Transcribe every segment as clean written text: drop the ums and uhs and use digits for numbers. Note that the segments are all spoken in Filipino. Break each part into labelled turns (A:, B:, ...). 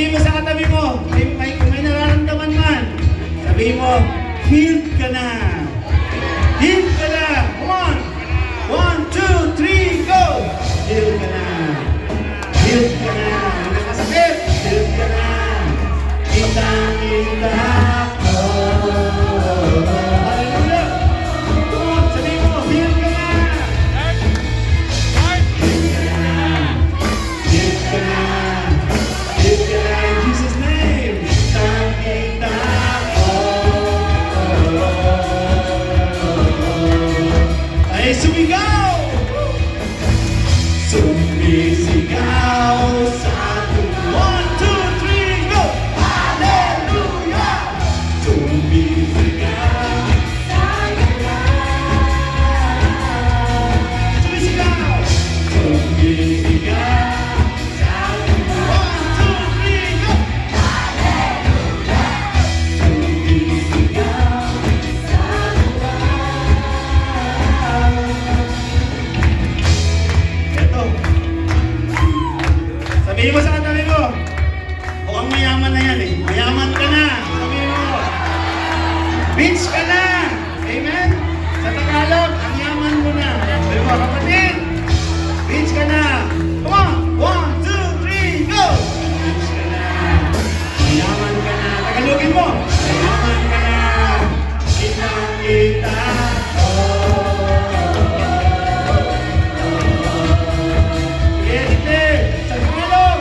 A: Sabihin mo sa katabi mo, kung may nararamdaman man, sabihin mo, healed ka na. Healed ka na. Come on. 1, 2, 3, go! Healed ka na. Healed ka na. May nakasakit. Healed ka na. Kitang-kita ko. Hallelujah. Come on, sabihin mo, healed ka na. Healed ka na. Healed ka na. Healed ka na in Jesus' name. Kitang-kita ko. Ay, sumigaw! Sumisigaw sa atin. 1, 2, 3, go! Hallelujah! Sumisigaw sa Sumisigaw! Sumisigaw sa atin. 1, 2, 3, go! Sumisigaw sa Ito. Sabihin mo sa katabi mo, mukhang mayaman na yan eh. Mayaman ka na. Sabihin mo, bitch ka na. Amen? Sa Tagalog, ang yaman mo na. Sabihin mo, kapatid, bitch ka na. Come on. 1, 2, 3, go! Bitch ka na. Mayaman ka na. Tagalogin mo. Mayaman ka na. Kitang-kita ko. Sige, sa Tagalog.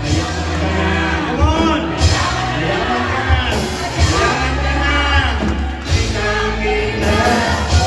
A: Mayaman ka na. Come on. Mayaman ka na. Mayaman ka na. Kitang-kita ko.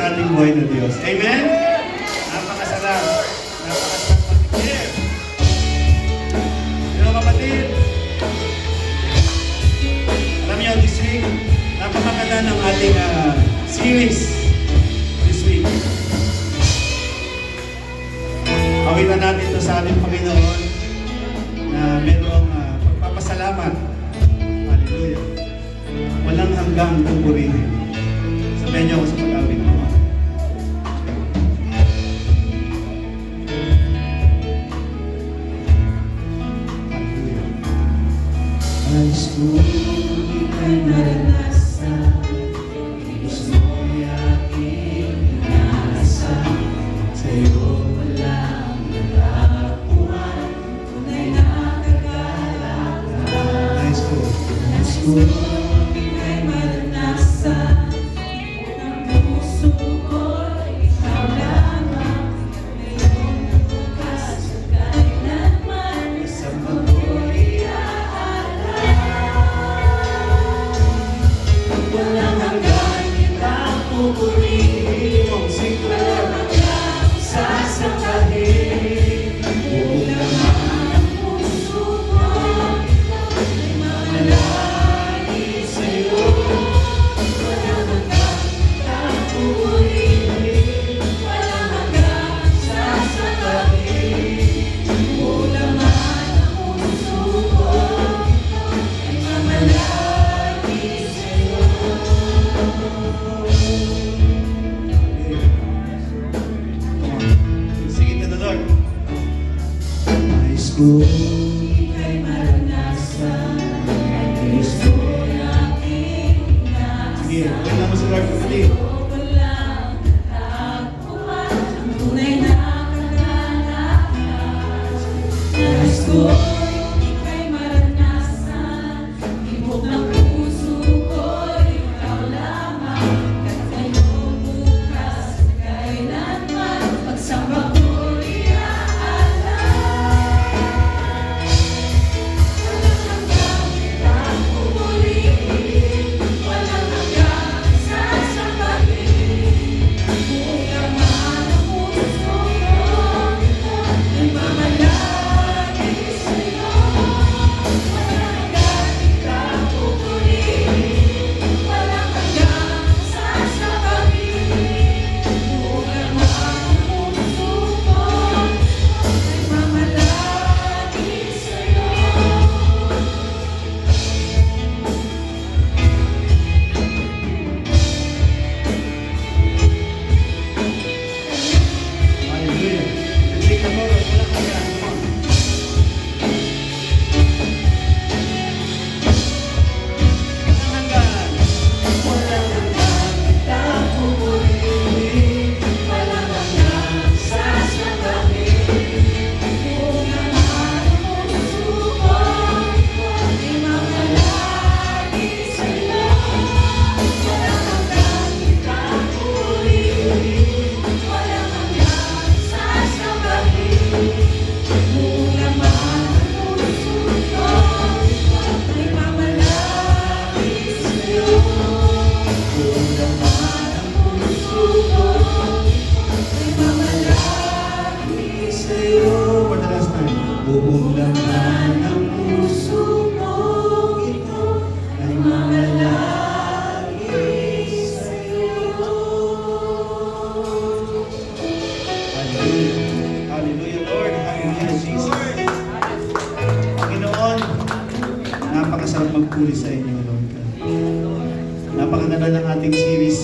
A: sa ating buhay na Diyos. Amen? Napakasarap. Napakasarap matikip. Pero kapatid, alam niyo, this week, napakaganda ng ating series this week. Awitan natin ito sa ating Panginoon na merong pagpapasalamat. Hallelujah. Walang hanggang pupurihin. Sabihin niyo ako sa pag-awit mo. Hallelujah. Nais ko ika'y maranasan, gusto mo'y aking inaasahan, sa'yo walang natapuan, tunay na kagalakan. Nais ko ika'y maranasan, ang puso ko'y ikaw lamang, ngayon bukas at kailanman, kasama ko'y walang hanggang kitang pupurihin, walang hanggang sasabahin. Buong laman ng puso ko, ay mamalagi sa'yo. Walang hanggang kitang pupurihin, walang hanggang sasabahin. Buong laman ng puso ko, ay mamalagi sa'yo. Sing it to the Lord. Nais ko ika'y maranasan, nais ko'y aking inaasahan. Sige, wala mo sa Lord, kapatid. Walang natapuan, ang tunay na kagalakan. Nais ko ika'y maranasan, ibog ng puso ko'y ikaw lamang. At ngayon bukas at kailanman, pagsamba ko'y aalay. Walang hanggang kitang pupurihin, walang hanggang sasabahin. Buong laman ng puso ko, ay mamalagi sa'yo. Walang hanggang kitang pupurihin, walang hanggang sasabahin. Buong laman ng puso ko, ay mamalagi sa'yo. Hallelujah. Take the Lord, walang hanggan. Come on. Walang hanggan. Walang hanggan kitang pupurihin, walang hanggang sasabahin. Buong laman ng puso ko, ay mamalagi sa'yo. Walang hanggan kitang pupurihin, walang hanggang sasabahin. Buong laman ng puso ko, ay mamalagi sa'yo. Buong laman ng puso ko, ay mamalagi sa'yo. For the last time. Buong laman ng puso ko, ito ay mamalagi sa'yo. Hallelujah. Hallelujah, Lord. Hallelujah, Jesus. Panginoon, napakasarap magpuri sa inyo, Lord God. Napakaganda ng ating series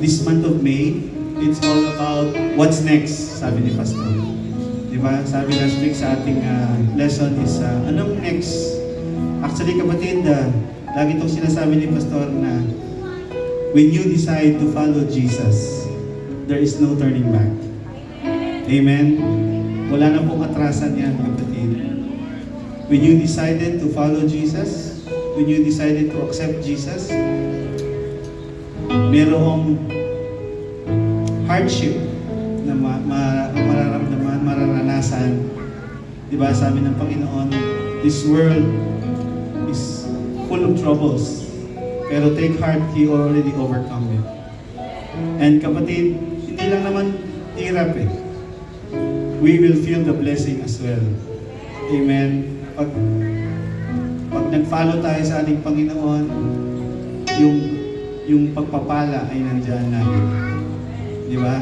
A: this month of May. It's all about what's next, sabi ni Pastor. Diba? Sabi last week sa ating lesson is anong next? Actually, kapatid, lagi itong sinasabi ni Pastor na when you decide to follow Jesus, there is no turning back. Amen? Wala na pong atrasan yan, kapatid. When you decided to follow Jesus, when you decided to accept Jesus, merong hardship na mararamdaman, mararanasan. Diba, sabi ng Panginoon, this world is full of troubles. Pero take heart, He already overcome it. And kapatid, hindi lang naman hirap eh. We will feel the blessing as well. Amen. Pag nag-follow tayo sa ating Panginoon, yung pagpapala ay nandiyan na. Di ba?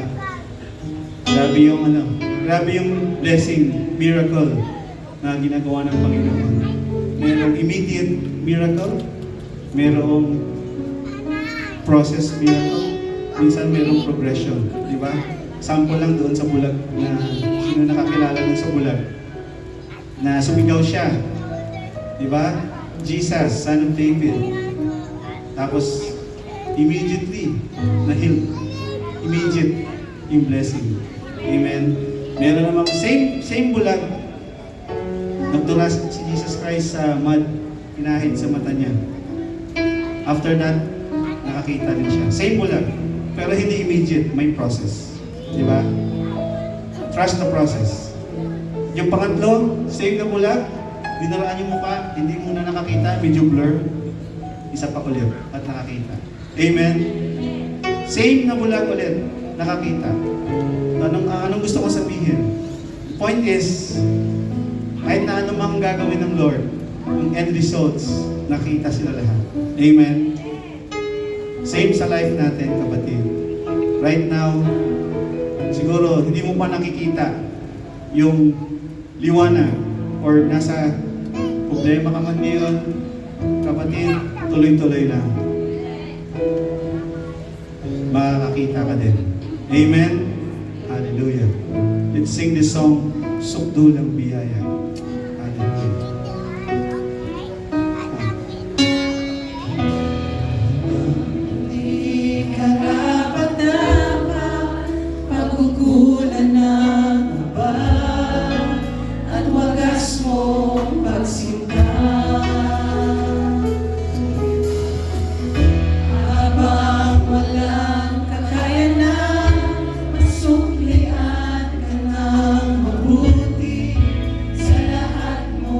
A: Grabe yung blessing, miracle na ginagawa ng Panginoon. Merong immediate miracle, merong process miracle, minsan merong progression, di ba? Sample lang doon sa bulag na sino nakakilala dun sa bulag na sumigaw siya, di ba? Jesus, son of David. Tapos immediately na-heal. Immediate yung blessing. Amen. Meron namang same bulag. Nagdura si Jesus Christ sa mud, pinahid sa mata niya. After that, nakakita din siya. Same bulag, pero hindi immediate, may process. Di ba? Trust the process. Yung pangatlo, same na bulag, dinaraan yung mukha, hindi muna nakakita, medyo blur. Isa pa ulit, at nakakita. Amen? Same na bulag ulit, nakakita. Anong gusto ko sabihin? The point is, kahit na anumang gagawin ng Lord, yung end results, nakita sila lahat. Amen? Same sa life natin, kapatid. Right now, siguro hindi mo pa nakikita yung liwanag or nasa problema ka man ngayon, kapatid, tuloy-tuloy lang. Makakakita ka din. Amen? Hallelujah. Let's sing this song, Sukdo ng Biyaya. Hallelujah.
B: Di karapat-dapat pagkukulan ng iba at wagas mong pagsinta. Habang walang kakayanan, masuklian ka ng mabuti sa lahat mo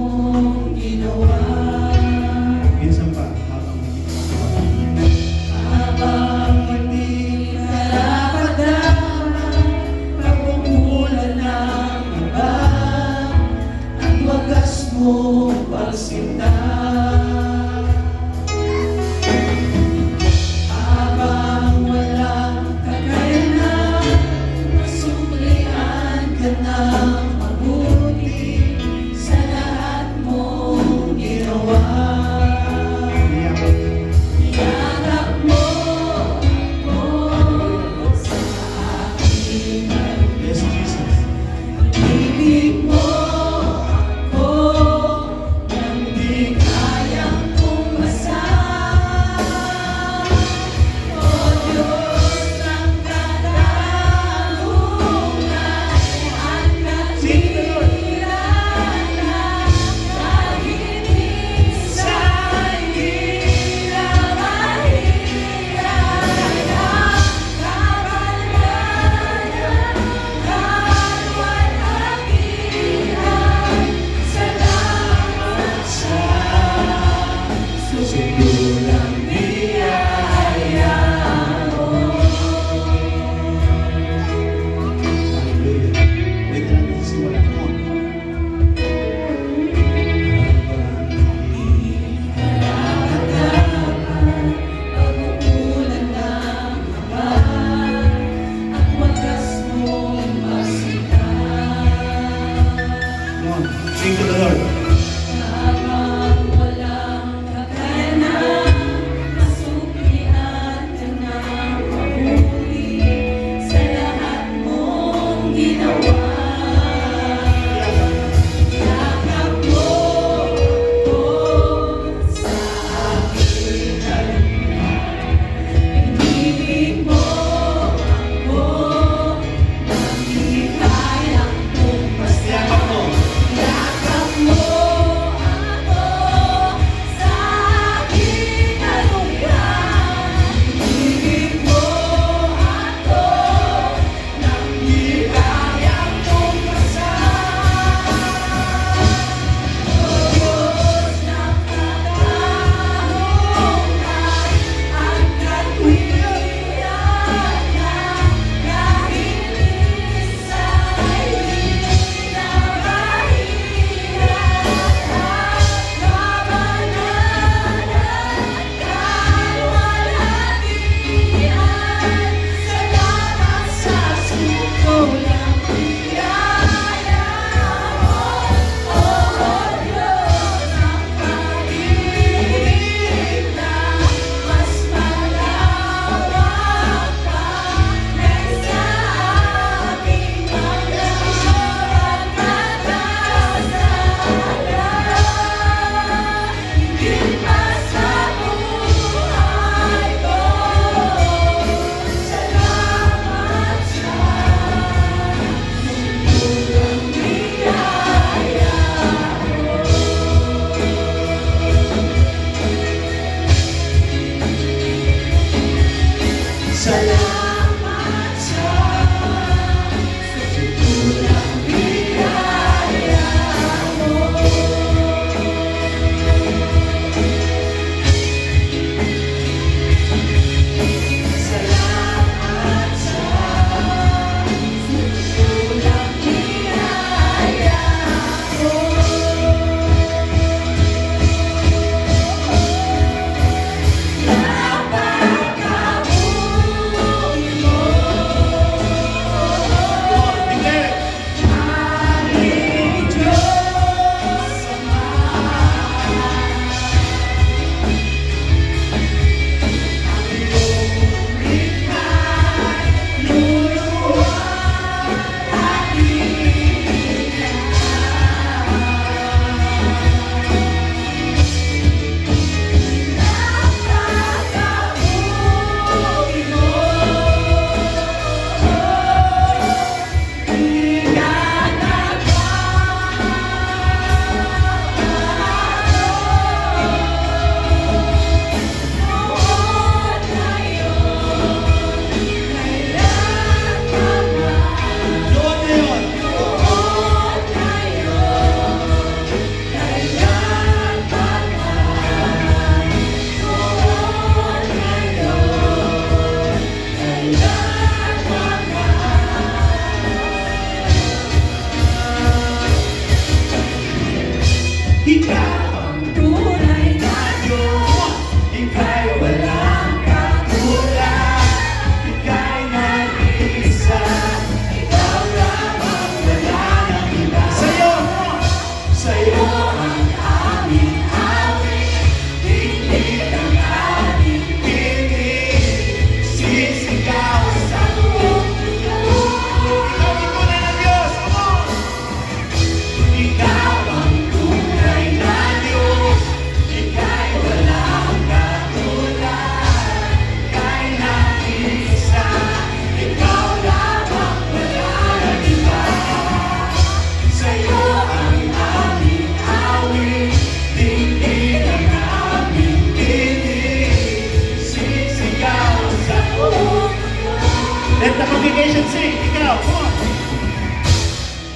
A: Let the congregation sing. Ikaw, come on.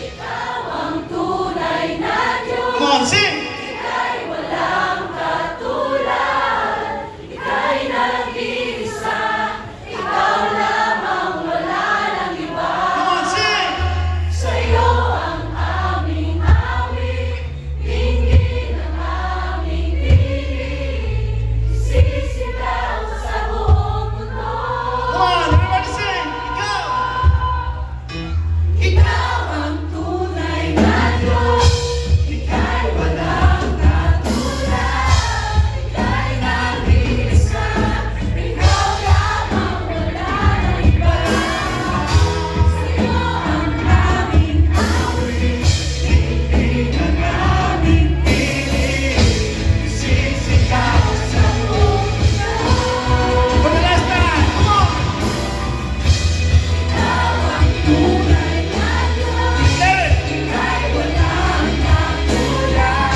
B: Ikaw ang tunay na Diyos.
A: Come on, sing.
B: Ika'y walang katulad. Ika'y nag-iisa. Ikaw lamang, wala nang iba.
A: Come on, sing.
B: Sa'yo ang aming awit, dinggin ang aming tinig, sisigaw sa buong mundo.
A: Come on, everybody sing. Ikaw.
B: Ikaw ang tunay na Diyos, ika'y walang katulad, ika'y nag-iisa, ikaw lamang, wala nang iba. Sa'yo ang aming awit, dinggin ang aming tinig, sisigaw sa buong mundo.
A: For the last time. Come on.
B: Ikaw ang tunay na Diyos,
A: Say it.
B: ika'y walang katulad,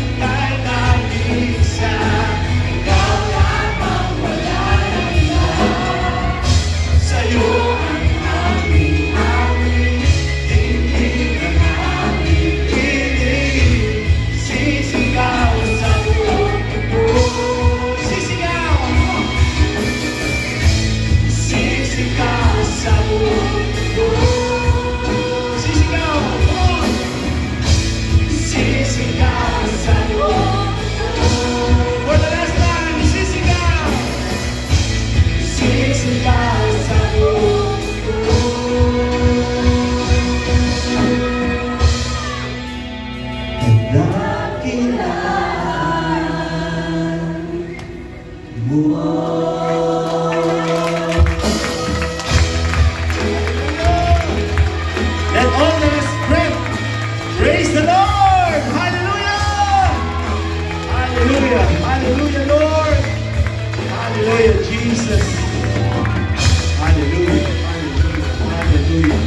B: ika'y nag-iisa, ikaw lamang, wala nang iba. Sa'yo ang aming awit, dinggin ang aming tinig, sisigaw sa buong mundo.
A: Sisigaw.
B: Sisigaw sa buong mundo.
A: Sisigaw. Come on.
B: Sisigaw sa buong mundo.
A: For the last time. Sisigaw.
B: Sisigaw sa buong mundo. Dakilan mo.
A: Let all that is breath praise the Lord. Hallelujah. Hallelujah. Hallelujah, Lord. Hallelujah, Jesus. Hallelujah. Hallelujah. Hallelujah.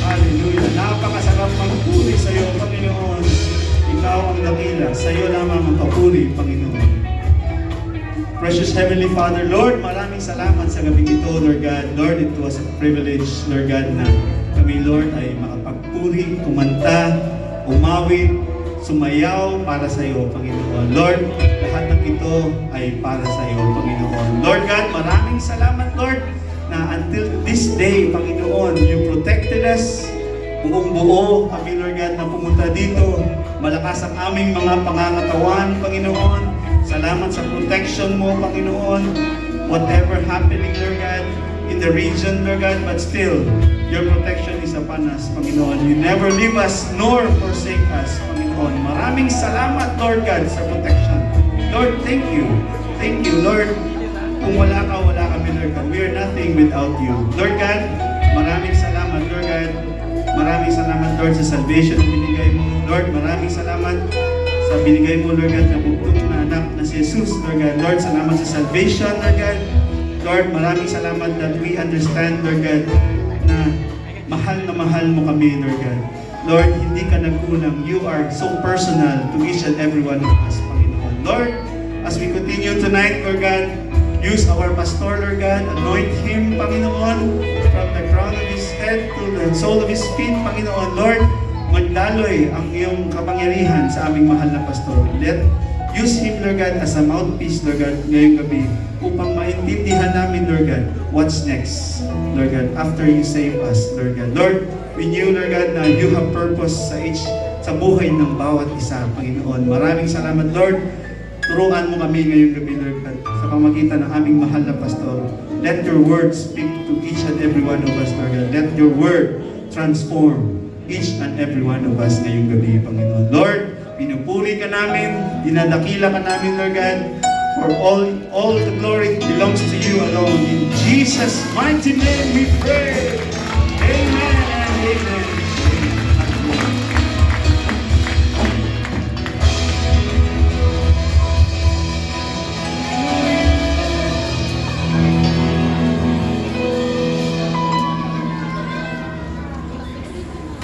A: Hallelujah. Napakasarap magpuri sa iyo, Panginoon. Ikaw ang dakila. Sa iyo lamang ang papuri, Panginoon. Precious Heavenly Father, Lord, maraming salamat sa gabi ito, Lord God. Lord, it was a privilege, Lord God, na kami, Lord, ay makapagpuri, kumanta, umawit, sumayaw para sa iyo, Panginoon. Lord, lahat ng ito ay para sa iyo, Panginoon. Lord God, maraming salamat, Lord, na until this day, Panginoon, you protected us, buong buo kami, Lord God, na pumunta dito. Malakas ang aming mga pangangatawan, Panginoon. Salamat sa protection mo, Panginoon. Whatever happening, Lord God, in the region, Lord God, but still, your protection is upon us, Panginoon. You never leave us nor forsake us, Panginoon. Maraming salamat, Lord God, sa protection. Lord, thank you. Thank you, Lord. Kung wala ka, wala kami, Lord God. We are nothing without you. Lord God, maraming salamat, Lord God. Maraming salamat, Lord, sa salvation na binigay mo. Lord, maraming salamat sa binigay mo, Lord God, na bugtong na anak na si Jesus, Lord God. Lord, salamat sa salvation, Lord God. Lord, maraming salamat that we understand, Lord God, na mahal mo kami, Lord God. Lord, hindi ka nagkulang. You are so personal to each and every one of us, Panginoon. Lord, as we continue tonight, Lord God, use our pastor, Lord God. Anoint him, Panginoon, from the crown of his head to the sole of his feet, Panginoon. Lord, magdaloy ang iyong kapangyarihan sa aming mahal na pastor. Use him, Lord God, as a mouthpiece, Lord God, ngayong gabi upang maintindihan namin, Lord God, what's next, Lord God, after you save us, Lord God. Lord, we knew, Lord God, na you have purpose sa buhay ng bawat isa, Panginoon. Maraming salamat, Lord. Turuan mo kami ngayong gabi, Lord God, sa pamagitan ng aming mahal na pastor. Let your word speak to each and every one of us, Lord God. Let your word transform each and every one of us ngayong gabi, Panginoon. Lord, pinupuri ka namin, dinadakila ka namin, Lord God, for all the glory belongs to you alone. In Jesus' mighty name we pray.